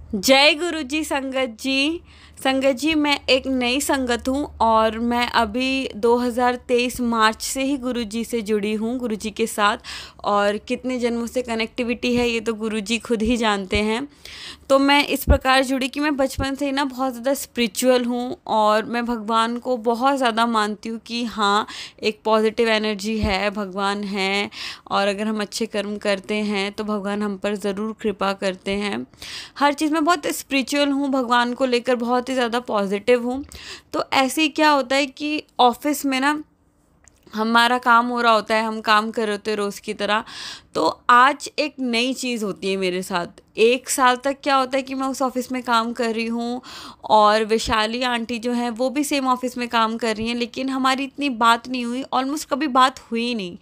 जय गुरु जी संगत जी। संगत जी, मैं एक नई संगत हूँ और मैं अभी 2023 मार्च से ही गुरु जी से जुड़ी हूँ, गुरु जी के साथ। और कितने जन्मों से कनेक्टिविटी है ये तो गुरु जी खुद ही जानते हैं। तो मैं इस प्रकार जुड़ी कि मैं बचपन से ही ना बहुत ज़्यादा स्पिरिचुअल हूँ और मैं भगवान को बहुत ज़्यादा मानती हूँ कि हाँ, एक पॉजिटिव एनर्जी है, भगवान है। और अगर हम अच्छे कर्म करते हैं तो भगवान हम पर ज़रूर कृपा करते हैं। हर चीज़ में बहुत स्पिरिचुअल हूँ, भगवान को लेकर बहुत ही ज़्यादा पॉजिटिव हूँ। तो ऐसे ही क्या होता है कि ऑफिस में ना हमारा काम हो रहा होता है, हम काम कर रहे होते हैं रोज़ की तरह। तो आज एक नई चीज़ होती है मेरे साथ। 1 साल तक क्या होता है कि मैं उस ऑफ़िस में काम कर रही हूँ और वैशाली आंटी जो हैं वो भी सेम ऑफ़िस में काम कर रही हैं, लेकिन हमारी इतनी बात नहीं हुई, ऑलमोस्ट कभी बात हुई नहीं।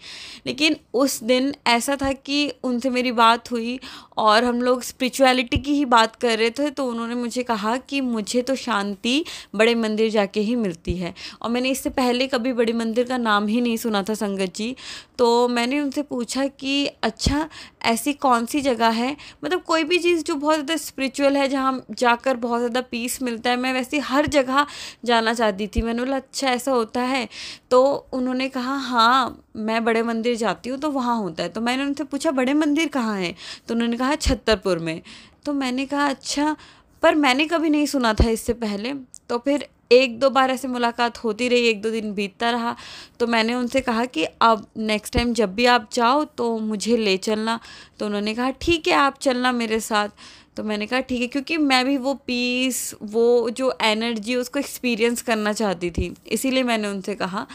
लेकिन उस दिन ऐसा था कि उनसे मेरी बात हुई और हम लोग स्पिरिचुअलिटी की ही बात कर रहे थे। तो उन्होंने मुझे कहा कि मुझे तो शांति बड़े मंदिर जाके ही मिलती है। और मैंने इससे पहले कभी बड़े मंदिर का नाम ही नहीं सुना था संगत जी। तो मैंने उनसे पूछा कि अच्छा, ऐसी कौन सी जगह है, मतलब कोई भी चीज़ जो बहुत ज़्यादा स्पिरिचुअल है, जहाँ जाकर बहुत ज़्यादा पीस मिलता है, मैं वैसे हर जगह जाना चाहती थी। मैंने बोला अच्छा ऐसा होता है। तो उन्होंने कहा हाँ, मैं बड़े मंदिर जाती हूँ तो वहाँ होता है। तो मैंने उनसे पूछा बड़े मंदिर कहाँ है? तो उन्होंने कहा छतरपुर में। तो मैंने कहा अच्छा, पर मैंने कभी नहीं सुना था इससे पहले। तो फिर 1-2 बार ऐसे मुलाकात होती रही, 1-2 दिन बीतता रहा। तो मैंने उनसे कहा कि अब नेक्स्ट टाइम जब भी आप जाओ तो मुझे ले चलना। तो उन्होंने कहा ठीक है, आप चलना मेरे साथ। तो मैंने कहा ठीक है, क्योंकि मैं भी वो पीस, वो जो एनर्जी उसको एक्सपीरियंस करना चाहती थी, इसीलिए मैंने उनसे कहा।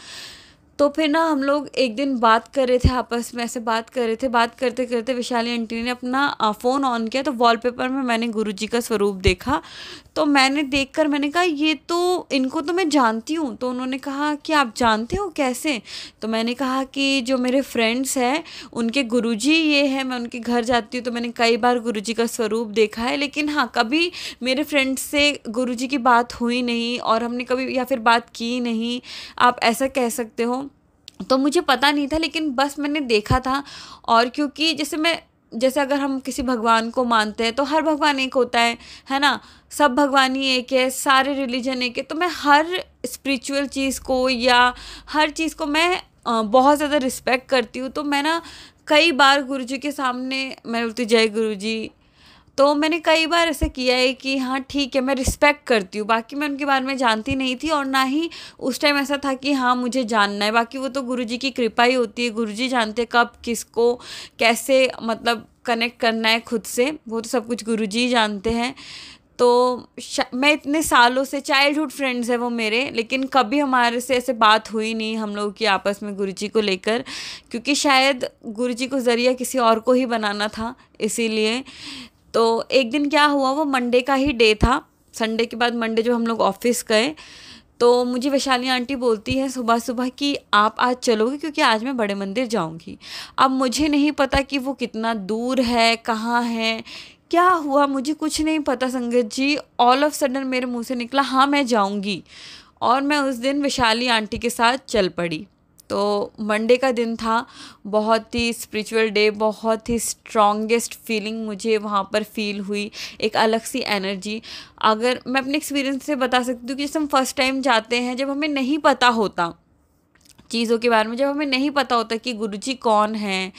तो फिर ना हम लोग एक दिन बात कर रहे थे, आपस में ऐसे बात कर रहे थे, बात करते करते वैशाली आंटी ने अपना फ़ोन ऑन किया तो वॉलपेपर में मैंने गुरुजी का स्वरूप देखा। तो मैंने देखकर मैंने कहा ये तो, इनको तो मैं जानती हूँ। तो उन्होंने कहा कि आप जानते हो कैसे? तो मैंने कहा कि जो मेरे फ्रेंड्स हैं उनके गुरुजी ये हैं, मैं उनके घर जाती हूँ तो मैंने कई बार गुरुजी का स्वरूप देखा है, लेकिन हाँ, कभी मेरे फ्रेंड्स से गुरुजी की बात हुई नहीं और हमने कभी या फिर बात की नहीं, आप ऐसा कह सकते हो। तो मुझे पता नहीं था, लेकिन बस मैंने देखा था। और क्योंकि जैसे अगर हम किसी भगवान को मानते हैं तो हर भगवान एक होता है ना? सब भगवान ही एक है, सारे रिलीजन एक है। तो मैं हर स्पिरिचुअल चीज़ को या हर चीज़ को मैं बहुत ज़्यादा रिस्पेक्ट करती हूँ। तो मैं ना कई बार गुरुजी के सामने मैं बोलती जय गुरु जी। तो मैंने कई बार ऐसे किया है कि हाँ ठीक है, मैं रिस्पेक्ट करती हूँ। बाकी मैं उनके बारे में जानती नहीं थी और ना ही उस टाइम ऐसा था कि हाँ मुझे जानना है। बाकी वो तो गुरुजी की कृपा ही होती है, गुरुजी जानते हैं कब किसको कैसे मतलब कनेक्ट करना है खुद से, वो तो सब कुछ गुरुजी ही जानते हैं। तो मैं इतने सालों से चाइल्डहुड फ्रेंड्स है वो मेरे, लेकिन कभी हमारे से ऐसे बात हुई नहीं हम लोगों की आपस में गुरुजी को लेकर, क्योंकि शायद गुरुजी को ज़रिया किसी और को ही बनाना था, इसीलिए। तो एक दिन क्या हुआ, वो मंडे का ही डे था, संडे के बाद मंडे जो हम लोग ऑफिस गए। तो मुझे वैशाली आंटी बोलती है सुबह सुबह कि आप आज चलोगे, क्योंकि आज मैं बड़े मंदिर जाऊंगी। अब मुझे नहीं पता कि वो कितना दूर है, कहाँ है, क्या हुआ, मुझे कुछ नहीं पता संगत जी। ऑल ऑफ सडन मेरे मुंह से निकला हाँ मैं जाऊंगी। और मैं उस दिन वैशाली आंटी के साथ चल पड़ी। तो मंडे का दिन था, बहुत ही स्पिरिचुअल डे, बहुत ही स्ट्रॉन्गेस्ट फीलिंग मुझे वहाँ पर फील हुई, एक अलग सी एनर्जी। अगर मैं अपने एक्सपीरियंस से बता सकती हूँ कि जैसे हम फर्स्ट टाइम जाते हैं, जब हमें नहीं पता होता चीज़ों के बारे में, जब हमें नहीं पता होता कि गुरुजी कौन है,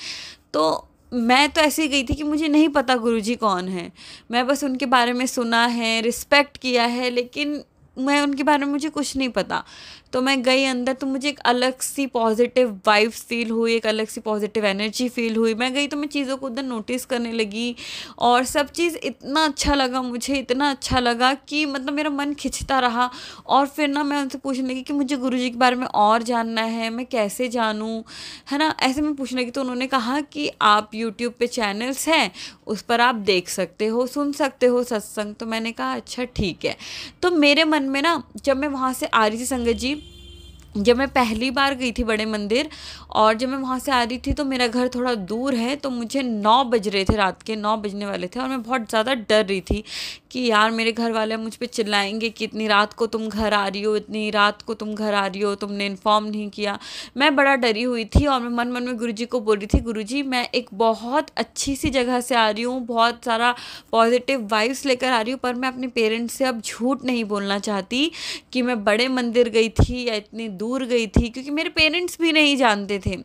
तो मैं तो ऐसे ही गई थी कि मुझे नहीं पता गुरुजी कौन है। मैं बस उनके बारे में सुना है, रिस्पेक्ट किया है, लेकिन मैं उनके बारे में मुझे कुछ नहीं पता। तो मैं गई अंदर तो मुझे एक अलग सी पॉजिटिव वाइब्स फील हुई, एक अलग सी पॉजिटिव एनर्जी फील हुई। मैं गई तो मैं चीज़ों को उधर नोटिस करने लगी और सब चीज़ इतना अच्छा लगा मुझे, इतना अच्छा लगा कि मतलब मेरा मन खिंचता रहा। और फिर ना मैं उनसे पूछने लगी कि मुझे गुरुजी के बारे में और जानना है, मैं कैसे जानूँ, है ना? ऐसे मैं पूछने लगी तो उन्होंने कहा कि आप यूट्यूब पे चैनल्स हैं, उस पर आप देख सकते हो, सुन सकते हो सत्संग। तो मैंने कहा अच्छा ठीक है। तो मेरे मन में ना, जब मैं वहाँ से आ रही थी संगत जी, जब मैं पहली बार गई थी बड़े मंदिर, और जब मैं वहाँ से आ रही थी तो मेरा घर थोड़ा दूर है, तो मुझे 9 बज रहे थे, रात के 9 बजने वाले थे, और मैं बहुत ज़्यादा डर रही थी कि यार मेरे घर वाले मुझ पे चिल्लाएंगे कि इतनी रात को तुम घर आ रही हो, इतनी रात को तुम घर आ रही हो, तुमने इन्फॉर्म नहीं किया। मैं बड़ा डरी हुई थी, और मैं मन मन में गुरुजी को बोल रही थी, गुरुजी मैं एक बहुत अच्छी सी जगह से आ रही हूँ, बहुत सारा पॉजिटिव वाइब्स लेकर आ रही हूँ, पर मैं अपने पेरेंट्स से अब झूठ नहीं बोलना चाहती कि मैं बड़े मंदिर गई थी या इतनी दूर गई थी, क्योंकि मेरे पेरेंट्स भी नहीं जानते थे।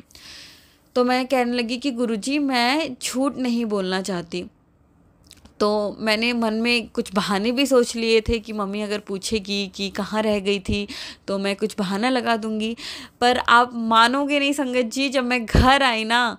तो मैं कहने लगी कि गुरुजी मैं झूठ नहीं बोलना चाहती। तो मैंने मन में कुछ बहाने भी सोच लिए थे कि मम्मी अगर पूछेगी कि कहाँ रह गई थी तो मैं कुछ बहाना लगा दूंगी। पर आप मानोगे नहीं संगत जी, जब मैं घर आई ना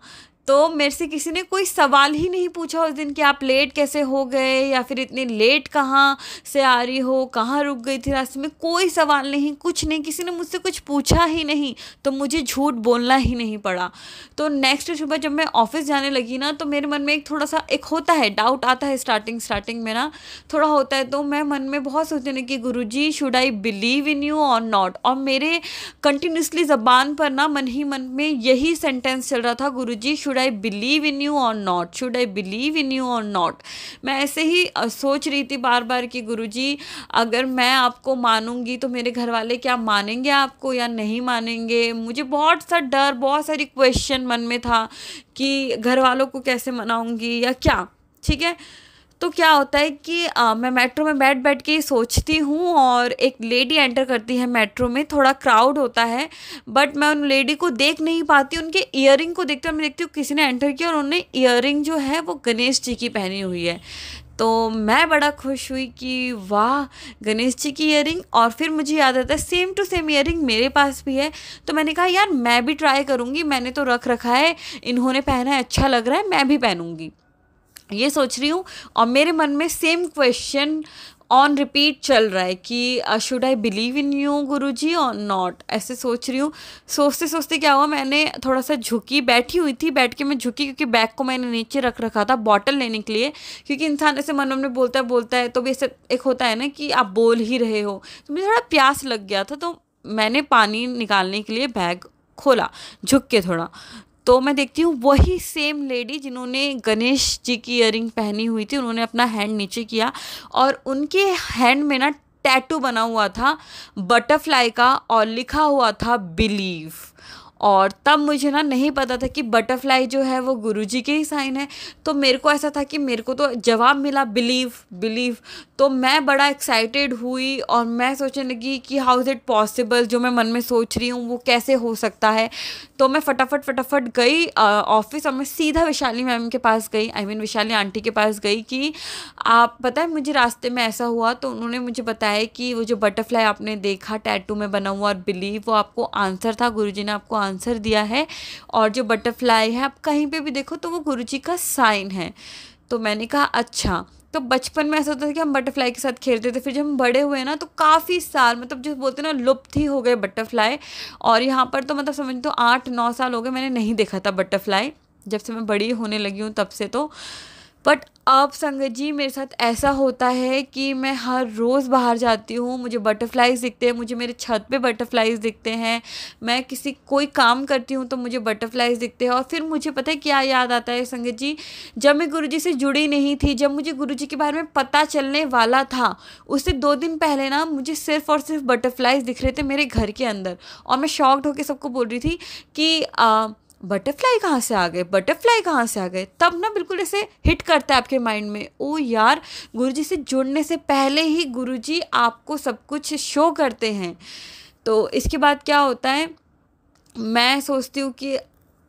तो मेरे से किसी ने कोई सवाल ही नहीं पूछा उस दिन कि आप लेट कैसे हो गए, या फिर इतनी लेट कहाँ से आ रही हो, कहाँ रुक गई थी रास्ते में। कोई सवाल नहीं, कुछ नहीं, किसी ने मुझसे कुछ पूछा ही नहीं, तो मुझे झूठ बोलना ही नहीं पड़ा। तो नेक्स्ट सुबह जब मैं ऑफिस जाने लगी ना, तो मेरे मन में एक थोड़ा सा एक होता है, डाउट आता है, स्टार्टिंग में ना थोड़ा होता है। तो मैं मन में बहुत सोचने लगी, Guruji should I believe in you or not. और मेरे कंटिन्यूसली ज़बान पर ना मन ही मन में यही सेंटेंस चल रहा था, Guruji should I believe in you or not, should I believe in you or not. मैं ऐसे ही सोच रही थी बार बार कि गुरुजी अगर मैं आपको मानूंगी तो मेरे घर वाले क्या मानेंगे आपको या नहीं मानेंगे। मुझे बहुत सा डर, बहुत सारी क्वेश्चन मन में था कि घर वालों को कैसे मनाऊंगी या क्या। ठीक है, तो क्या होता है कि मैं मेट्रो में बैठ बैठ के सोचती हूँ, और एक लेडी एंटर करती है मेट्रो में, थोड़ा क्राउड होता है, बट मैं उन लेडी को देख नहीं पाती, उनके ईयरिंग को देखती हूँ। मैं देखती हूँ किसी ने एंटर किया और उन्होंने ईयरिंग जो है वो गणेश जी की पहनी हुई है। तो मैं बड़ा खुश हुई कि वाह गणेश जी की ईयरिंग। और फिर मुझे याद आता है सेम टू सेम ईयरिंग मेरे पास भी है। तो मैंने कहा यार मैं भी ट्राई करूँगी, मैंने तो रख रखा है, इन्होंने पहना है, अच्छा लग रहा है, मैं भी पहनूंगी, ये सोच रही हूँ। और मेरे मन में सेम क्वेश्चन ऑन रिपीट चल रहा है कि should I believe in you Guruji or not, ऐसे सोच रही हूँ। सोचते सोचते क्या हुआ, मैंने थोड़ा सा झुकी, बैठी हुई थी, बैठ के मैं झुकी, क्योंकि बैग को मैंने नीचे रख रखा था बॉटल लेने के लिए। क्योंकि इंसान ऐसे मन में बोलता है तो भी ऐसे एक होता है ना कि आप बोल ही रहे हो। तो मुझे थोड़ा प्यास लग गया था, तो मैंने पानी निकालने के लिए बैग खोला झुक के थोड़ा। तो मैं देखती हूँ वही सेम लेडी जिन्होंने गणेश जी की ईयरिंग पहनी हुई थी, उन्होंने अपना हैंड नीचे किया, और उनके हैंड में ना टैटू बना हुआ था बटरफ्लाई का, और लिखा हुआ था बिलीव। और तब मुझे ना नहीं पता था कि बटरफ्लाई जो है वो गुरुजी के ही साइन है। तो मेरे को ऐसा था कि मेरे को तो जवाब मिला बिलीव बिलीव। तो मैं बड़ा एक्साइटेड हुई, और मैं सोचने लगी कि हाउ इज़ इट पॉसिबल, जो मैं मन में सोच रही हूँ वो कैसे हो सकता है। तो मैं फटाफट गई ऑफिस, और मैं सीधा विशाली मैम के पास गई, आई मीन विशाली आंटी के पास गई कि आप पता है मुझे रास्ते में ऐसा हुआ। तो उन्होंने मुझे बताया कि वो जो बटरफ्लाई आपने देखा टैटू में बना हुआ और बिलीव, वो आपको आंसर था, गुरुजी ने आपको आंसर दिया है। और जो बटरफ्लाई है आप कहीं पे भी देखो तो वो गुरुजी का साइन है। तो मैंने कहा अच्छा। तो बचपन में ऐसा होता था कि हम बटरफ्लाई के साथ खेलते थे, फिर जब हम बड़े हुए ना तो काफ़ी साल, मतलब जो बोलते हैं ना लुप्त ही हो गए बटरफ्लाई। और यहाँ पर तो मतलब समझ तो 8-9 साल हो गए मैंने नहीं देखा था बटरफ्लाई, जब से मैं बड़ी होने लगी हूँ तब से। तो बट अब संगत जी मेरे साथ ऐसा होता है कि मैं हर रोज़ बाहर जाती हूँ, मुझे बटरफ्लाइज दिखते हैं, मुझे मेरे छत पे बटरफ्लाइज दिखते हैं, मैं कोई काम करती हूँ तो मुझे बटरफ्लाइज दिखते हैं। और फिर मुझे पता है क्या याद आता है संगत जी, जब मैं गुरुजी से जुड़ी नहीं थी, जब मुझे गुरुजी के बारे में पता चलने वाला था, उससे 2 दिन पहले ना मुझे सिर्फ और सिर्फ बटरफ्लाइज दिख रहे थे मेरे घर के अंदर। और मैं शॉक्ड होकर सबको बोल रही थी कि बटरफ्लाई कहाँ से आ गए, बटरफ्लाई कहाँ से आ गए। तब ना बिल्कुल ऐसे हिट करता है आपके माइंड में, ओ यार गुरुजी से जुड़ने से पहले ही गुरुजी आपको सब कुछ शो करते हैं। तो इसके बाद क्या होता है, मैं सोचती हूँ कि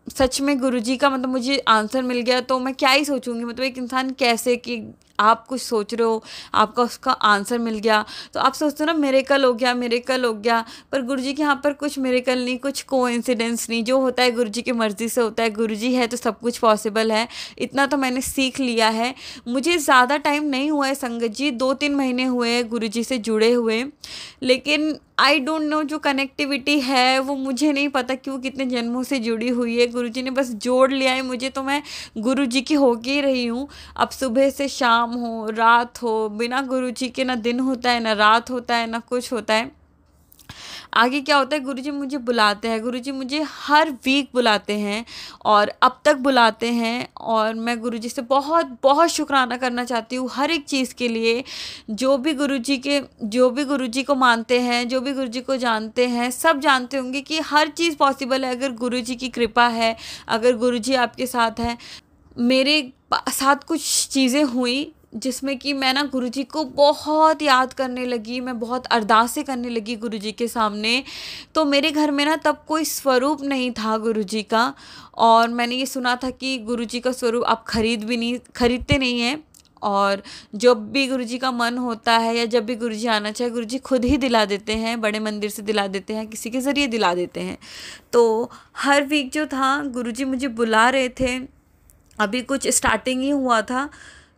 सच में गुरुजी का मतलब मुझे आंसर मिल गया तो मैं क्या ही सोचूंगी। मतलब एक इंसान कैसे कि आप कुछ सोच रहे हो, आपका उसका आंसर मिल गया, तो आप सोचते हो ना मिरेकल हो गया, मिरेकल हो गया। पर गुरुजी के यहाँ पर कुछ मिरेकल नहीं, कुछ कोइंसिडेंस नहीं, जो होता है गुरुजी की मर्ज़ी से होता है। गुरुजी है तो सब कुछ पॉसिबल है, इतना तो मैंने सीख लिया है। मुझे ज़्यादा टाइम नहीं हुआ है संगत जी, 2-3 महीने हुए हैं गुरुजी से जुड़े हुए, लेकिन आई डोंट नो जो कनेक्टिविटी है वो मुझे नहीं पता कि वो कितने जन्मों से जुड़ी हुई है। गुरुजी ने बस जोड़ लिया है मुझे, तो मैं गुरुजी की हो के ही रही हूँ। अब सुबह से शाम हो, रात हो, बिना गुरुजी के ना दिन होता है, ना रात होता है, ना कुछ होता है। आगे क्या होता है, गुरुजी मुझे बुलाते हैं, गुरुजी मुझे हर वीक बुलाते हैं और अब तक बुलाते हैं। और मैं गुरुजी से बहुत बहुत शुक्राना करना चाहती हूँ हर एक चीज़ के लिए। जो भी गुरुजी को मानते हैं, जो भी गुरुजी को जानते हैं, सब जानते होंगे कि हर चीज़ पॉसिबल है अगर गुरुजी की कृपा है, अगर गुरुजी आपके साथ हैं। मेरे साथ कुछ चीज़ें हुई जिसमें कि मैं ना गुरुजी को बहुत याद करने लगी, मैं बहुत अरदासें करने लगी गुरुजी के सामने। तो मेरे घर में ना तब कोई स्वरूप नहीं था गुरुजी का, और मैंने ये सुना था कि गुरुजी का स्वरूप आप खरीदते नहीं हैं, और जब भी गुरुजी का मन होता है या जब भी गुरुजी आना चाहे, गुरुजी खुद ही दिला देते हैं, बड़े मंदिर से दिला देते हैं, किसी के ज़रिए दिला देते हैं। तो हर वीक जो था गुरुजी मुझे बुला रहे थे। अभी कुछ स्टार्टिंग ही हुआ था,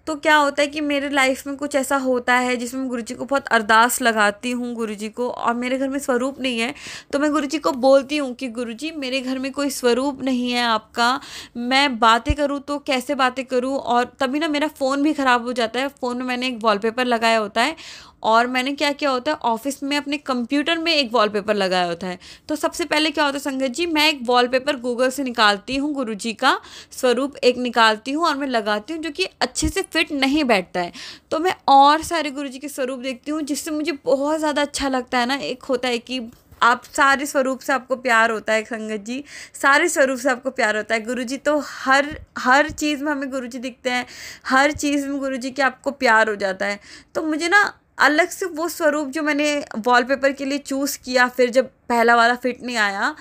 तो क्या होता है कि मेरे लाइफ में कुछ ऐसा होता है जिसमें मैं गुरुजी को बहुत अरदास लगाती हूँ गुरुजी को, और मेरे घर में स्वरूप नहीं है तो मैं गुरुजी को बोलती हूँ कि गुरुजी मेरे घर में कोई स्वरूप नहीं है आपका, मैं बातें करूँ तो कैसे बातें करूँ। और तभी ना मेरा फ़ोन भी ख़राब हो जाता है। फ़ोन में मैंने एक वॉलपेपर लगाया होता है, और मैंने क्या किया होता है, ऑफिस में अपने कंप्यूटर में एक वॉलपेपर लगाया होता है। तो सबसे पहले क्या होता है संगत जी, मैं एक वॉलपेपर गूगल से निकालती हूँ, गुरुजी का स्वरूप एक निकालती हूँ और मैं लगाती हूँ, जो कि अच्छे से फिट नहीं बैठता है। तो मैं और सारे गुरुजी के स्वरूप देखती हूँ, जिससे मुझे बहुत ज़्यादा अच्छा लगता है ना। एक होता है कि आप सारे स्वरूप से आपको प्यार होता है संगत जी, सारे स्वरूप से आपको प्यार होता है। गुरुजी तो हर हर चीज़ में हमें गुरुजी दिखते हैं, हर चीज़ में गुरुजी के आपको प्यार हो जाता है। तो मुझे ना अलग से वो स्वरूप जो मैंने वॉलपेपर के लिए चूज़ किया, फिर जब पहला वाला फिट नहीं आया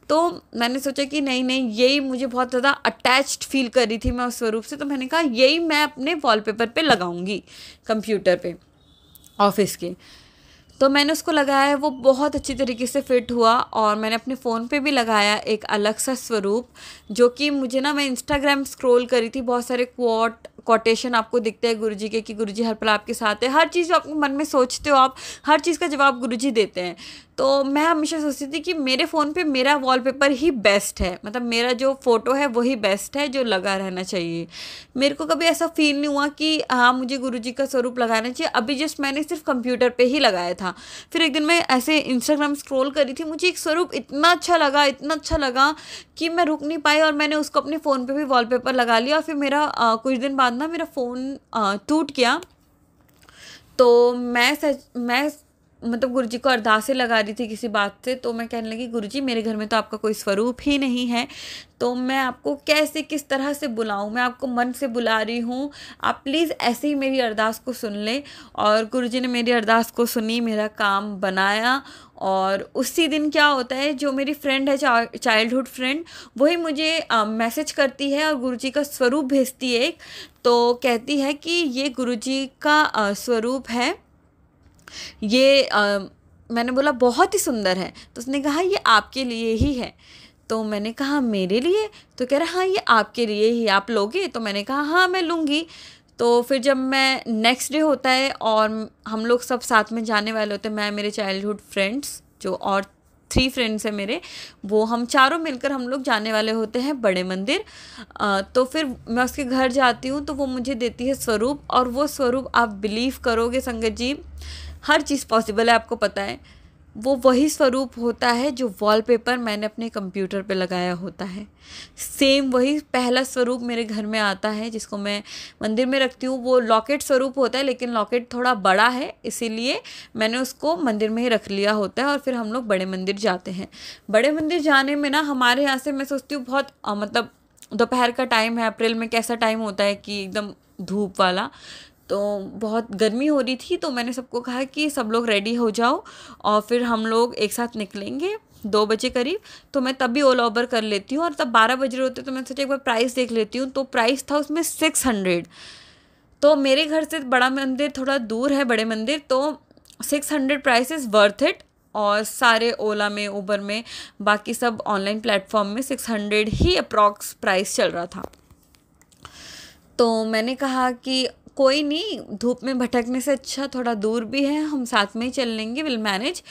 तो मैंने सोचा कि नहीं नहीं, यही मुझे बहुत ज़्यादा अटैच्ड फील कर रही थी मैं उस स्वरूप से। तो मैंने कहा यही मैं अपने वॉलपेपर पे लगाऊंगी, कंप्यूटर पे, ऑफिस के। तो मैंने उसको लगाया, वो बहुत अच्छी तरीके से फिट हुआ। और मैंने अपने फ़ोन पे भी लगाया एक अलग सा स्वरूप, जो कि मुझे ना, मैं इंस्टाग्राम स्क्रॉल करी थी, बहुत सारे कोटेशन आपको दिखते हैं गुरुजी के कि गुरुजी हर पल आपके साथ है। हर चीज़ जो आप मन में सोचते हो, आप हर चीज़ का जवाब गुरुजी देते हैं। तो मैं हमेशा सोचती थी कि मेरे फ़ोन पे मेरा वॉलपेपर ही बेस्ट है, मतलब मेरा जो फ़ोटो है वही बेस्ट है, जो लगा रहना चाहिए। मेरे को कभी ऐसा फील नहीं हुआ कि हाँ मुझे गुरुजी का स्वरूप लगाना चाहिए। अभी जस्ट मैंने सिर्फ कंप्यूटर पे ही लगाया था। फिर एक दिन मैं ऐसे इंस्टाग्राम स्क्रॉल करी थी, मुझे एक स्वरूप इतना अच्छा लगा, इतना अच्छा लगा कि मैं रुक नहीं पाई, और मैंने उसको अपने फ़ोन पे भी वॉलपेपर लगा लिया। और फिर मेरा कुछ दिन बाद ना मेरा फ़ोन टूट गया। तो मैं मतलब गुरुजी को अरदासें लगा रही थी किसी बात से। तो मैं कहने लगी गुरुजी मेरे घर में तो आपका कोई स्वरूप ही नहीं है, तो मैं आपको कैसे किस तरह से बुलाऊं, मैं आपको मन से बुला रही हूँ, आप प्लीज़ ऐसे ही मेरी अरदास को सुन लें। और गुरुजी ने मेरी अरदास को सुनी, मेरा काम बनाया। और उसी दिन क्या होता है, जो मेरी फ्रेंड है, चाइल्डहुड फ्रेंड, वही मुझे मैसेज करती है और गुरुजी का स्वरूप भेजती है एक। तो कहती है कि ये गुरुजी का स्वरूप है, ये मैंने बोला बहुत ही सुंदर है। तो उसने कहा ये आपके लिए ही है। तो मैंने कहा मेरे लिए? तो कह रहा हाँ ये आपके लिए ही, आप लोगे? तो मैंने कहा हाँ मैं लूँगी। तो फिर जब मैं नेक्स्ट डे होता है और हम लोग सब साथ में जाने वाले होते हैं, मैं, मेरे चाइल्डहुड फ्रेंड्स जो और 3 फ्रेंड्स हैं मेरे, वो हम चारों मिलकर हम लोग जाने वाले होते हैं बड़े मंदिर। तो फिर मैं उसके घर जाती हूँ तो वो मुझे देती है स्वरूप। और वो स्वरूप आप बिलीव करोगे संगत जी, हर चीज़ पॉसिबल है, आपको पता है। वो वही स्वरूप होता है जो वॉलपेपर मैंने अपने कंप्यूटर पे लगाया होता है। सेम वही पहला स्वरूप मेरे घर में आता है, जिसको मैं मंदिर में रखती हूँ। वो लॉकेट स्वरूप होता है, लेकिन लॉकेट थोड़ा बड़ा है, इसीलिए मैंने उसको मंदिर में ही रख लिया होता है। और फिर हम लोग बड़े मंदिर जाते हैं। बड़े मंदिर जाने में ना, हमारे यहाँ से मैं सोचती हूँ बहुत मतलब दोपहर का टाइम है, अप्रैल में कैसा टाइम होता है कि एकदम धूप वाला, तो बहुत गर्मी हो रही थी। तो मैंने सबको कहा कि सब लोग रेडी हो जाओ और फिर हम लोग एक साथ निकलेंगे 2 बजे करीब। तो मैं तब भी ओला उबर कर लेती हूँ, और तब 12 बज रहे होते तो मैं सोचा एक बार प्राइस देख लेती हूँ। तो प्राइस था उसमें 600। तो मेरे घर से बड़ा मंदिर थोड़ा दूर है, बड़े मंदिर, तो 600 प्राइस इज़ वर्थ इट। और सारे ओला में, उबर में, बाकी सब ऑनलाइन प्लेटफॉर्म में 600 ही अप्रॉक्स प्राइस चल रहा था। तो मैंने कहा कि कोई नहीं, धूप में भटकने से अच्छा थोड़ा दूर भी है, हम साथ में ही चल लेंगे, विल मैनेज।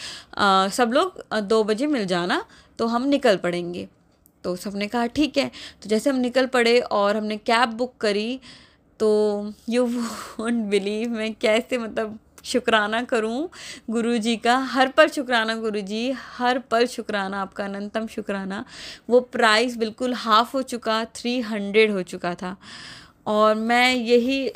सब लोग 2 बजे मिल जाना, तो हम निकल पड़ेंगे। तो सबने कहा ठीक है। तो जैसे हम निकल पड़े और हमने कैब बुक करी, तो यू वोंट बिलीव मैं कैसे मतलब शुक्राना करूं गुरुजी का, हर पल शुक्राना गुरुजी, हर पल शुक्राना, आपका अनंतम शुक्राना। वो प्राइस बिल्कुल हाफ़ हो चुका, 300 हो चुका था। और मैं यही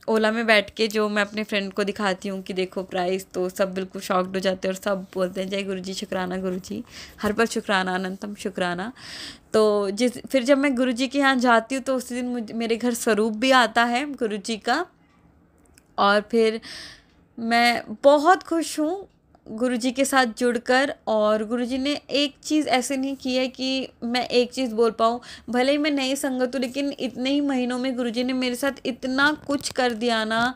ओला में बैठ के जो मैं अपने फ्रेंड को दिखाती हूँ कि देखो प्राइस, तो सब बिल्कुल शॉक्ड हो जाते हैं और सब बोलते हैं जय गुरुजी, शुक्राना गुरुजी, हर पल शुक्राना, अनंतम शुक्राना। तो फिर जब मैं गुरुजी के यहाँ जाती हूँ तो उसी दिन मेरे घर स्वरूप भी आता है गुरुजी का। और फिर मैं बहुत खुश हूँ गुरुजी के साथ जुड़कर। और गुरुजी ने एक चीज़ ऐसे नहीं की है कि मैं एक चीज़ बोल पाऊँ, भले ही मैं नई संगत हूँ, लेकिन इतने ही महीनों में गुरुजी ने मेरे साथ इतना कुछ कर दिया ना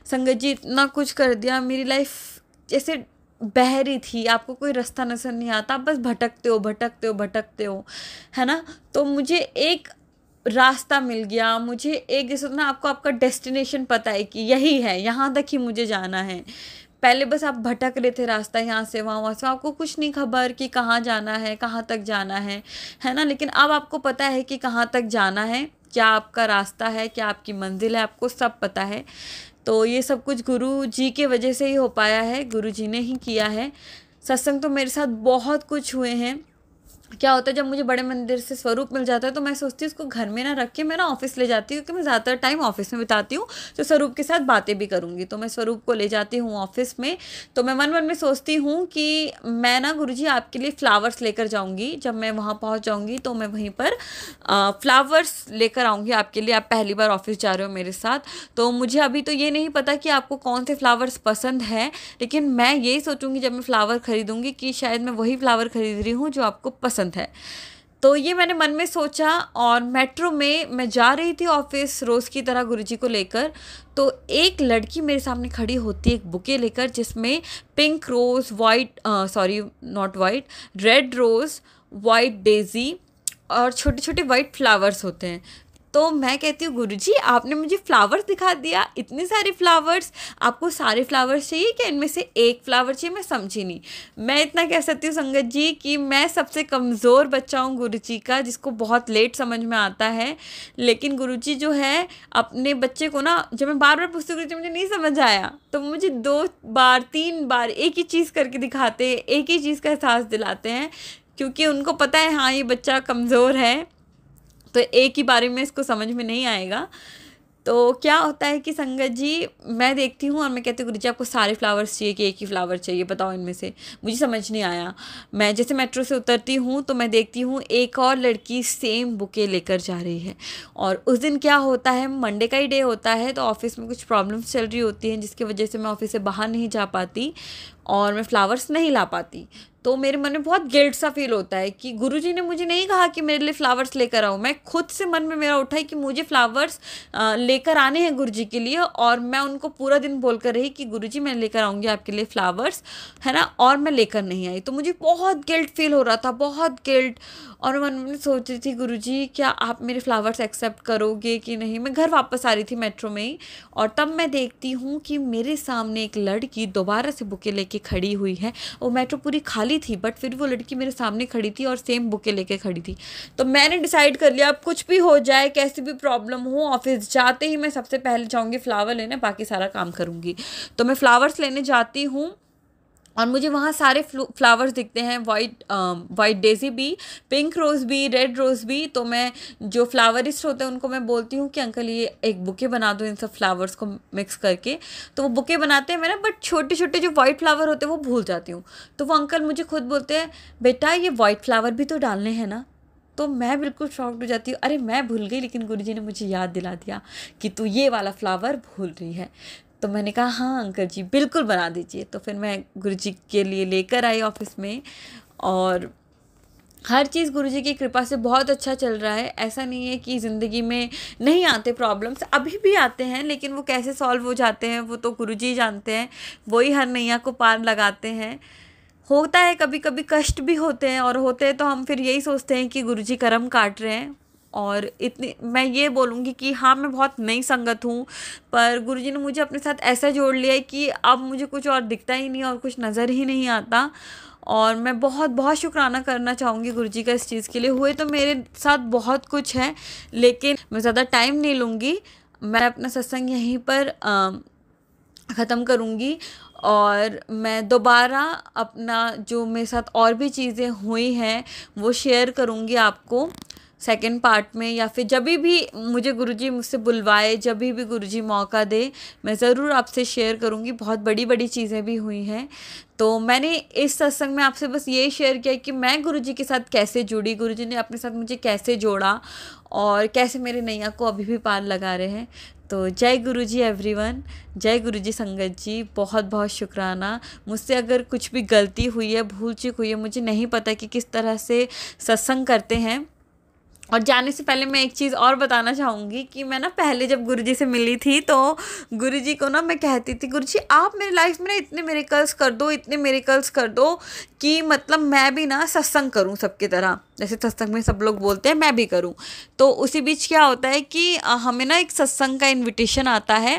संगत जी, इतना कुछ कर दिया। मेरी लाइफ जैसे बह रही थी, आपको कोई रास्ता नजर नहीं आता, आप बस भटकते हो भटकते हो भटकते हो, है ना। तो मुझे एक रास्ता मिल गया, मुझे एक जैसे ना आपको आपका डेस्टिनेशन पता है कि यही है, यहाँ तक ही मुझे जाना है। पहले बस आप भटक रहे थे रास्ता, यहाँ से वहाँ से, आपको कुछ नहीं खबर कि कहाँ जाना है, कहाँ तक जाना है ना। लेकिन अब आपको पता है कि कहाँ तक जाना है, क्या आपका रास्ता है, क्या आपकी मंजिल है, आपको सब पता है। तो ये सब कुछ गुरु जी के वजह से ही हो पाया है, गुरु जी ने ही किया है। सत्संग तो मेरे साथ बहुत कुछ हुए हैं। क्या होता है जब मुझे बड़े मंदिर से स्वरूप मिल जाता है तो मैं सोचती हूँ उसको घर में ना रख के मैं ना ऑफिस ले जाती हूँ, क्योंकि मैं ज़्यादातर टाइम ऑफिस में बिताती हूँ, तो स्वरूप के साथ बातें भी करूँगी। तो मैं स्वरूप को ले जाती हूँ ऑफिस में। तो मैं मन मन में सोचती हूँ कि मैं ना गुरुजी आपके लिए फ़्लावर्स लेकर जाऊँगी, जब मैं वहाँ पहुँच जाऊँगी तो मैं वहीं पर फ़्लावर्स लेकर आऊँगी आपके लिए। आप पहली बार ऑफिस जा रहे हो मेरे साथ, तो मुझे अभी तो ये नहीं पता कि आपको कौन से फ़्लावर्स पसंद है, लेकिन मैं यही सोचूंगी जब मैं फ़्लावर ख़रीदूँगी कि शायद मैं वही फ़्लावर ख़रीद रही हूँ जो आपको पसंद है। तो ये मैंने मन में सोचा, और मेट्रो में मैं जा रही थी ऑफिस रोज़ की तरह गुरुजी को लेकर। तो एक लड़की मेरे सामने खड़ी होती है एक बुके लेकर, जिसमें pink rose, white sorry not white, red rose, white daisy और छोटे छोटे वाइट फ्लावर्स होते हैं। तो मैं कहती हूँ गुरुजी आपने मुझे फ्लावर्स दिखा दिया, इतने सारे फ्लावर्स, आपको सारे फ्लावर्स चाहिए क्या, इनमें से एक फ्लावर चाहिए, मैं समझी नहीं। मैं इतना कह सकती हूँ संगत जी कि मैं सबसे कमज़ोर बच्चा हूँ गुरुजी का, जिसको बहुत लेट समझ में आता है। लेकिन गुरुजी जो है अपने बच्चे को ना, जब मैं बार बार पूछती हूँ गुरुजी मुझे नहीं समझ आया, तो मुझे 2 बार 3 बार एक ही चीज़ करके दिखाते, एक ही चीज़ का एहसास दिलाते हैं, क्योंकि उनको पता है हाँ ये बच्चा कमज़ोर है, तो एक ही बारे में इसको समझ में नहीं आएगा। तो क्या होता है कि संगत जी मैं देखती हूँ और मैं कहती हूँ गुरुजी आपको सारे फ्लावर्स चाहिए कि एक ही फ्लावर चाहिए, बताओ इनमें से, मुझे समझ नहीं आया। मैं जैसे मेट्रो से उतरती हूँ तो मैं देखती हूँ एक और लड़की सेम बुके लेकर जा रही है। और उस दिन क्या होता है, मंडे का ही डे होता है, तो ऑफिस में कुछ प्रॉब्लम्स चल रही होती हैं जिसकी वजह से मैं ऑफिस से बाहर नहीं जा पाती और मैं फ्लावर्स नहीं ला पाती। तो मेरे मन में बहुत गिल्ट सा फील होता है कि गुरुजी ने मुझे नहीं कहा कि मेरे लिए फ़्लावर्स लेकर आओ, मैं खुद से मन में मेरा उठा है कि मुझे फ़्लावर्स लेकर आने हैं गुरुजी के लिए। और मैं उनको पूरा दिन बोल कर रही कि गुरुजी मैं लेकर आऊँगी आपके लिए फ़्लावर्स, है ना, और मैं लेकर नहीं आई। तो मुझे बहुत गिल्ट फील हो रहा था, बहुत गिल्ट। और मन में सोच रही थी गुरुजी क्या आप मेरे फ्लावर्स एक्सेप्ट करोगे कि नहीं। मैं घर वापस आ रही थी मेट्रो में ही, और तब मैं देखती हूँ कि मेरे सामने एक लड़की दोबारा से बुके लेके खड़ी हुई है। वो मेट्रो पूरी खाली थी बट फिर वो लड़की मेरे सामने खड़ी थी और सेम बुके लेके खड़ी थी। तो मैंने डिसाइड कर लिया अब कुछ भी हो जाए, कैसी भी प्रॉब्लम हो, ऑफिस जाते ही मैं सबसे पहले जाऊँगी फ्लावर लेने, बाकी सारा काम करूँगी। तो मैं फ्लावर्स लेने जाती हूँ और मुझे वहाँ सारे फ्लावर्स दिखते हैं, वाइट डेज़ी भी, पिंक रोज़ भी, रेड रोज़ भी। तो मैं जो फ्लावरिस्ट होते हैं उनको मैं बोलती हूँ कि अंकल ये एक बुके बना दो इन सब फ्लावर्स को मिक्स करके। तो वो बुके बनाते हैं मेरा, बट छोटे छोटे जो वाइट फ्लावर होते हैं वो भूल जाती हूँ। तो वो अंकल मुझे खुद बोलते हैं बेटा ये वाइट फ्लावर भी तो डालने हैं ना। तो मैं बिल्कुल शॉक्ड हो जाती हूँ, अरे मैं भूल गई, लेकिन गुरुजी ने मुझे याद दिला दिया कि तू ये वाला फ्लावर भूल रही है। तो मैंने कहा हाँ अंकल जी बिल्कुल बना दीजिए। तो फिर मैं गुरुजी के लिए लेकर आई ऑफिस में, और हर चीज़ गुरुजी की कृपा से बहुत अच्छा चल रहा है। ऐसा नहीं है कि ज़िंदगी में नहीं आते प्रॉब्लम्स, अभी भी आते हैं, लेकिन वो कैसे सॉल्व हो जाते हैं वो तो गुरुजी जानते हैं, वही हर नैया को पार लगाते हैं। होता है कभी कभी कष्ट भी होते हैं, और होते हैं तो हम फिर यही सोचते हैं कि गुरुजी कर्म काट रहे हैं। और इतनी मैं ये बोलूँगी कि हाँ मैं बहुत नई संगत हूँ, पर गुरुजी ने मुझे अपने साथ ऐसा जोड़ लिया है कि अब मुझे कुछ और दिखता ही नहीं और कुछ नज़र ही नहीं आता। और मैं बहुत बहुत शुक्राना करना चाहूँगी गुरुजी का इस चीज़ के लिए। हुए तो मेरे साथ बहुत कुछ है, लेकिन मैं ज़्यादा टाइम नहीं लूँगी, मैं अपना सत्संग यहीं पर ख़त्म करूँगी और मैं दोबारा अपना जो मेरे साथ और भी चीज़ें हुई हैं वो शेयर करूँगी आपको सेकंड पार्ट में, या फिर जब भी मुझे गुरुजी मुझसे बुलवाए, जब भी गुरुजी मौका दे, मैं ज़रूर आपसे शेयर करूँगी। बहुत बड़ी बड़ी चीज़ें भी हुई हैं। तो मैंने इस सत्संग में आपसे बस ये शेयर किया कि मैं गुरुजी के साथ कैसे जुड़ी, गुरुजी ने अपने साथ मुझे कैसे जोड़ा और कैसे मेरे नैया को अभी भी पार लगा रहे हैं। तो जय गुरुजी एवरीवन, जय गुरुजी संगत जी, बहुत बहुत शुक्राना। मुझसे अगर कुछ भी गलती हुई है, भूल चूक हुई है, मुझे नहीं पता कि किस तरह से सत्संग करते हैं। और जाने से पहले मैं एक चीज़ और बताना चाहूँगी कि मैं ना पहले जब गुरुजी से मिली थी तो गुरुजी को ना मैं कहती थी, गुरुजी आप मेरी लाइफ में ना इतने मिरेकल्स कर दो, इतने मिरेकल्स कर दो कि मतलब मैं भी ना सत्संग करूँ सबकी तरह, जैसे सत्संग में सब लोग बोलते हैं मैं भी करूँ। तो उसी बीच क्या होता है कि हमें ना एक सत्संग का इन्विटेशन आता है,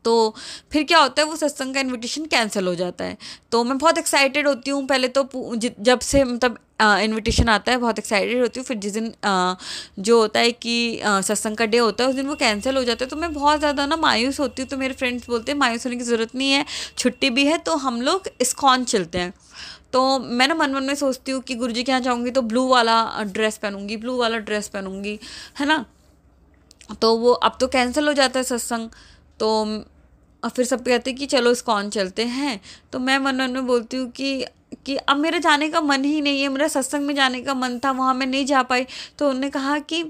तो फिर क्या होता है वो सत्संग का इनविटेशन कैंसिल हो जाता है। तो मैं बहुत एक्साइटेड होती हूँ पहले तो जब से मतलब इनविटेशन आता है बहुत एक्साइटेड होती हूँ। फिर जिस दिन जो होता है कि सत्संग का डे होता है उस दिन वो कैंसिल हो जाता है, तो मैं बहुत ज़्यादा ना मायूस होती हूँ। तो मेरे फ्रेंड्स बोलते हैं मायूस होने की ज़रूरत नहीं है, छुट्टी भी है तो हम लोग इस्कॉन चलते हैं। तो मैं ना मन मन में सोचती हूँ कि गुरुजी के यहाँ जाऊँगी तो ब्लू वाला ड्रेस पहनूंगी, ब्लू वाला ड्रेस पहनूंगी, है ना। तो वो अब तो कैंसिल हो जाता है सत्संग। तो और फिर सब कहते हैं कि चलो इस्कॉन चलते हैं। तो मैं मन मन में बोलती हूँ कि अब मेरा जाने का मन ही नहीं है, मेरा सत्संग में जाने का मन था, वहाँ मैं नहीं जा पाई। तो उन्होंने कहा कि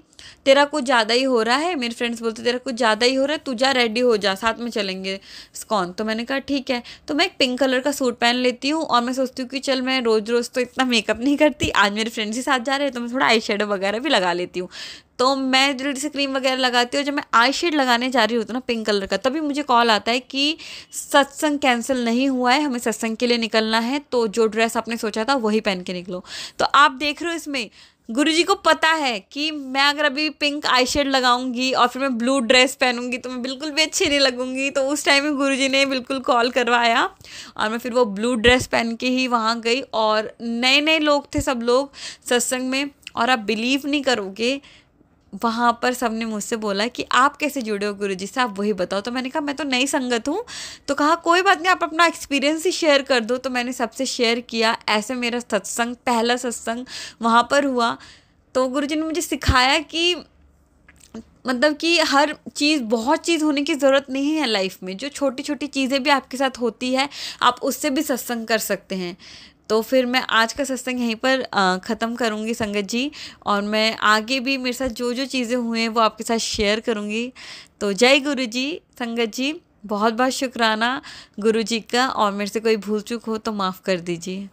तेरा कुछ ज़्यादा ही हो रहा है, मेरे फ्रेंड्स बोलते तेरा कुछ ज़्यादा ही हो रहा है, तू जा रेडी हो जा, साथ में चलेंगे इस्कॉन। तो मैंने कहा ठीक है। तो मैं एक पिंक कलर का सूट पहन लेती हूँ और मैं सोचती हूँ कि चल मैं रोज़ रोज़ तो इतना मेकअप नहीं करती, आज मेरे फ्रेंड्स ही साथ जा रहे हैं तो मैं थोड़ा आई शेडो वगैरह भी लगा लेती हूँ। तो मैं जल्दी से क्रीम वगैरह लगाती हूँ। जब मैं आई शेड लगाने जा रही होती हूँ ना पिंक कलर का, तभी मुझे कॉल आता है कि सत्संग कैंसिल नहीं हुआ है, हमें सत्संग के लिए निकलना है, तो जो ड्रेस आपने सोचा था वही पहन के निकलो। तो आप देख रहे हो इसमें गुरुजी को पता है कि मैं अगर अभी पिंक आई शेड लगाऊंगी और फिर मैं ब्लू ड्रेस पहनूंगी तो मैं बिल्कुल भी अच्छी नहीं लगूंगी। तो उस टाइम में गुरुजी ने बिल्कुल कॉल करवाया और मैं फिर वो ब्लू ड्रेस पहन के ही वहाँ गई। और नए नए लोग थे सब लोग सत्संग में, और आप बिलीव नहीं करोगे वहाँ पर सबने मुझसे बोला कि आप कैसे जुड़े हो गुरुजी से, आप वही बताओ। तो मैंने कहा मैं तो नई संगत हूँ। तो कहा कोई बात नहीं, आप अपना एक्सपीरियंस ही शेयर कर दो। तो मैंने सबसे शेयर किया। ऐसे मेरा सत्संग, पहला सत्संग वहाँ पर हुआ। तो गुरुजी ने मुझे सिखाया कि मतलब कि हर चीज़, बहुत चीज़ होने की ज़रूरत नहीं है लाइफ में, जो छोटी छोटी चीज़ें भी आपके साथ होती है आप उससे भी सत्संग कर सकते हैं। तो फिर मैं आज का सत्संग यहीं पर ख़त्म करूँगी संगत जी, और मैं आगे भी मेरे साथ जो जो चीज़ें हुई हैं वो आपके साथ शेयर करूँगी। तो जय गुरु जी संगत जी, बहुत बहुत शुक्राना गुरु जी का, और मेरे से कोई भूल चूक हो तो माफ़ कर दीजिए।